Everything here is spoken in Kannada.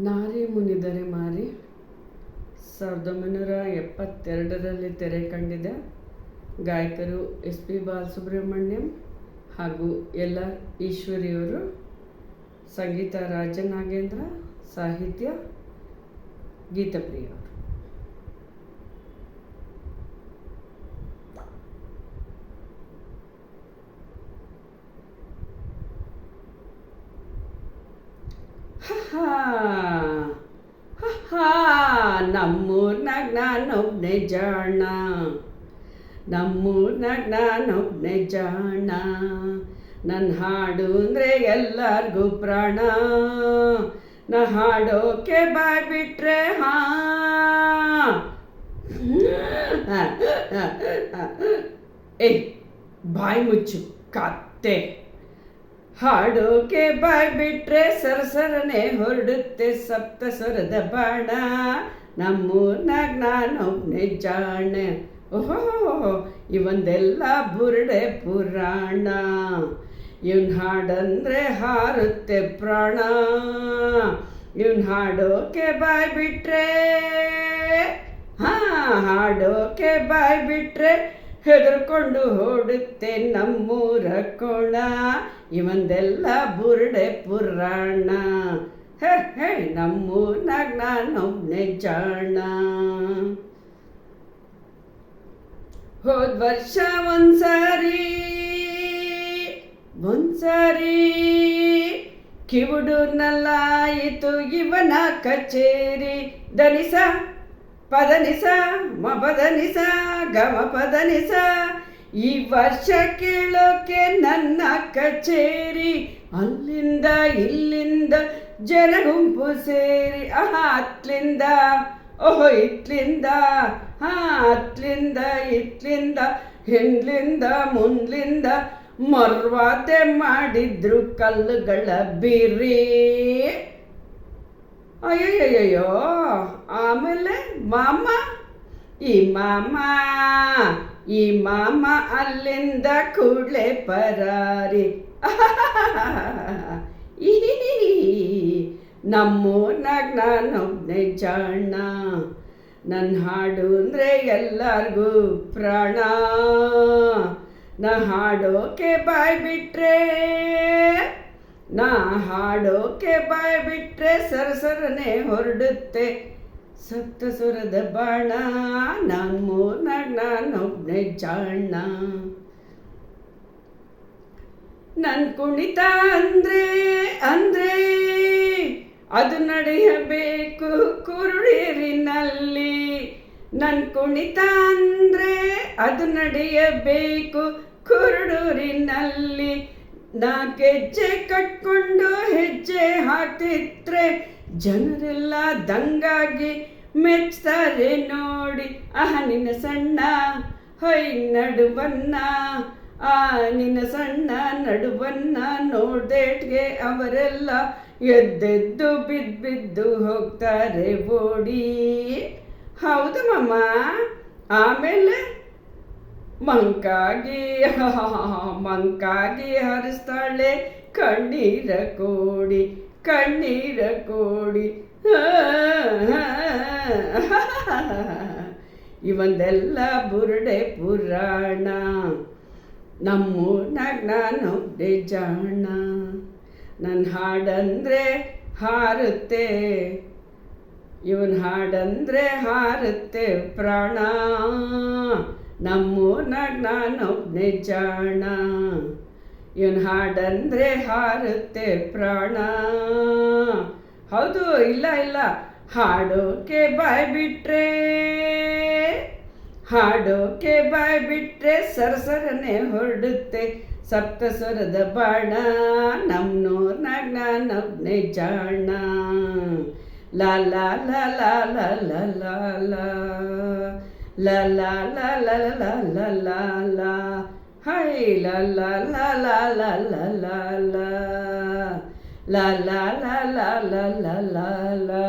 ನಾರಿ ಮುನಿದರೆ ಮಾರಿ 1972ರಲ್ಲಿ ತೆರೆ ಕಂಡಿದೆ. ಗಾಯಕರು SP ಬಾಲಸುಬ್ರಹ್ಮಣ್ಯಂ ಹಾಗೂ LR ಈಶ್ವರಿಯವರು. ಸಂಗೀತ ರಾಜನಾಗೇಂದ್ರ, ಸಾಹಿತ್ಯ ಗೀತಪ್ರಿಯ ಅವರು. ನಮ್ಮೂರ್ನಾಗ ನಾನೊಬ್ನೇ ಜಾಣ, ನಮ್ಮೂರ್ನಾಗ ನಾನೊಬ್ನೇ ಜಾಣ, ನನ್ನ ಹಾಡು ಅಂದರೆ ಎಲ್ಲರಿಗೂ ಪ್ರಾಣ, ನಾ ಹಾಡೋಕೆ ಬಾಯ್ ಬಿಟ್ರೆ ಬಾಯ್ ಮುಚ್ಚು ಕತ್ತೆ. ಹಾಡೋಕೆ ಬಾಯ್ ಬಿಟ್ರೆ ಸರಸರನೆ ಹೊರಡುತ್ತೆ ಸಪ್ತ ಸ್ವರದ ಬಾಣ, ನಮ್ಮೂರ್ನಾಗ ನಾನೊಬ್ನೇ ಜಾಣ. ಓಹೋ, ಇವಂದೆಲ್ಲ ಬುರುಡೆ ಪುರಾಣ, ಇವನ್ ಹಾಡಂದ್ರೆ ಹಾರುತ್ತೆ ಪ್ರಾಣ, ಇವನ್ ಹಾಡೋಕೆ ಬಾಯ್ ಬಿಟ್ರೆ ಹಾಡೋಕೆ ಬಾಯ್ ಬಿಟ್ರೆ ಹೆದರ್ಕೊಂಡು ಓಡುತ್ತೆ ನಮ್ಮೂರ ಕೋಣ, ಇವಂದೆಲ್ಲ ಬುರುಡೆ ಪುರಾಣ. ಹೇ ನಮ್ಮೂರ್ನಾಗ ನಾನೊಬ್ನೇ ಜಾಣ. ಹೋದ್ ವರ್ಷ ಒಂದ್ಸಾರಿ ಕಿವುಡೂರ್ನಲ್ಲಾಯಿತು ಇವನ ಕಚೇರಿ. ದನಿಸ ಪದನಿಸ ಮಪದನಿಸ ಗಮ ಪದನಿಸ, ಈ ವರ್ಷ ಕೇಳೋಕೆ ನನ್ನ ಕಚೇರಿ. ಅಲ್ಲಿಂದ ಇಲ್ಲಿಂದ ಜನ ಗುಂಪು ಸೇರಿ ಅತ್ಲಿಂದ ಓಹೋ ಇತ್ಲಿಂದ ಅತ್ಲಿಂದ ಇತ್ಲಿಂದ ಹಿಂದ್ಲಿಂದ ಮುಂದ್ಲಿಂದ ಮರ್ವಾದೆ ಮಾಡಿದ್ರು ಕಲ್ಲುಗಳ ಬೀರಿ. ಅಯ್ಯಯ್ಯಯ್ಯೋ, ಆಮೇಲೆ ಈ ಮಾಮ ಅಲ್ಲಿಂದ ಕೂಡಲೇ ಪರಾರಿ. ನಮ್ಮೂರ್ನಾಗ ನಾನೊಬ್ನೇ ಜಾಣ, ನನ್ನ ಹಾಡು ಅಂದರೆ ಎಲ್ಲರಿಗೂ ಪ್ರಾಣ, ನಾ ಹಾಡೋಕೆ ಬಾಯ್ ಬಿಟ್ರೆ ಸರಸರನೆ ಹೊರಡುತ್ತೆ ಸಪ್ತ ಸ್ವರದ ಬಾಣ, ನಮ್ಮೂರ್ನಾಗ ನಾನೊಬ್ನೇ ಜಾಣ. ನನ್ ಕುಣಿತ ಅಂದ್ರೆ ಅದು ನಡೆಯಬೇಕು ಕುರುಳಿರಿನಲ್ಲಿ, ನನ್ ಕುಣಿತ ಅಂದ್ರೆ ಅದು ನಡೆಯಬೇಕು ಕುರುಡೂರಿನಲ್ಲಿ. ನಾ ಗೆಜ್ಜೆ ಕಟ್ಕೊಂಡು ಹೆಜ್ಜೆ ಹಾಕ್ತಿದ್ರೆ ಜನರೆಲ್ಲ ದಂಗಾಗಿ ಮೆಚ್ತಾರೆ ನೋಡಿ. ನಿನ್ನ ಸಣ್ಣ ನಡುವನ್ನ, ನಿನ್ನ ಸಣ್ಣ ನಡುವನ್ನ ನೋಡ್ದೇಟ್ಗೆ ಅವರೆಲ್ಲ ಎದ್ದೆದ್ದು ಬಿದ್ದು ಹೋಗ್ತಾರೆ ಓಡಿ. ಹೌದು ಮಮ್ಮ. ಆಮೇಲೆ ಮಂಕಾಗಿ ಹರಿಸ್ತಾಳೆ ಕಣ್ಣೀರ ಕೋಡಿ. ಇವಂದೆಲ್ಲ ಬುರುಡೆ ಪುರಾಣ, ನಮ್ಮೂರ್ನಾಗ ನಾನೊಬ್ನೇ ಜಾಣ. ನನ್ನ ಹಾಡಂದ್ರೆ ಹಾರುತ್ತೆ, ಇವನ್ ಹಾಡಂದ್ರೆ ಹಾರುತ್ತೆ ಪ್ರಾಣ, ನಮ್ಮೂರ್ನಾಗ ನಾನೊಬ್ನೇ ಜಾಣ, ಇವನ್ ಹಾಡಂದ್ರೆ ಹಾರುತ್ತೆ ಪ್ರಾಣ. ಹೌದು, ಇಲ್ಲ ಹಾಡೋಕೆ ಬಾಯ್ ಬಿಟ್ರೆ ಸರಸರನೆ ಹೊರಡುತ್ತೆ ಸಪ್ತ ಸ್ವರದ ಬಾಣ, ನಮ್ಮೂರ್ನಾಗ ನಾನೊಬ್ನೇ ಜಾಣ. ಲಾ ಲಾ ಲಾ ಲಾ ಲಾ ಲಾ ಲಾ ಲಾ ಲಾ ಲಾ ಲಾ ಲಾ ಲಾ ಲಾ ಲಾ ಲಾ ಹೈ ಲಾ ಲಾ ಲಾ ಲಾ ಲಾ ಲಾ ಲಾ ಲಾ ಲಾ ಲಾ ಲಾ ಲಾ ಲಾ ಲಾ ಲಾ.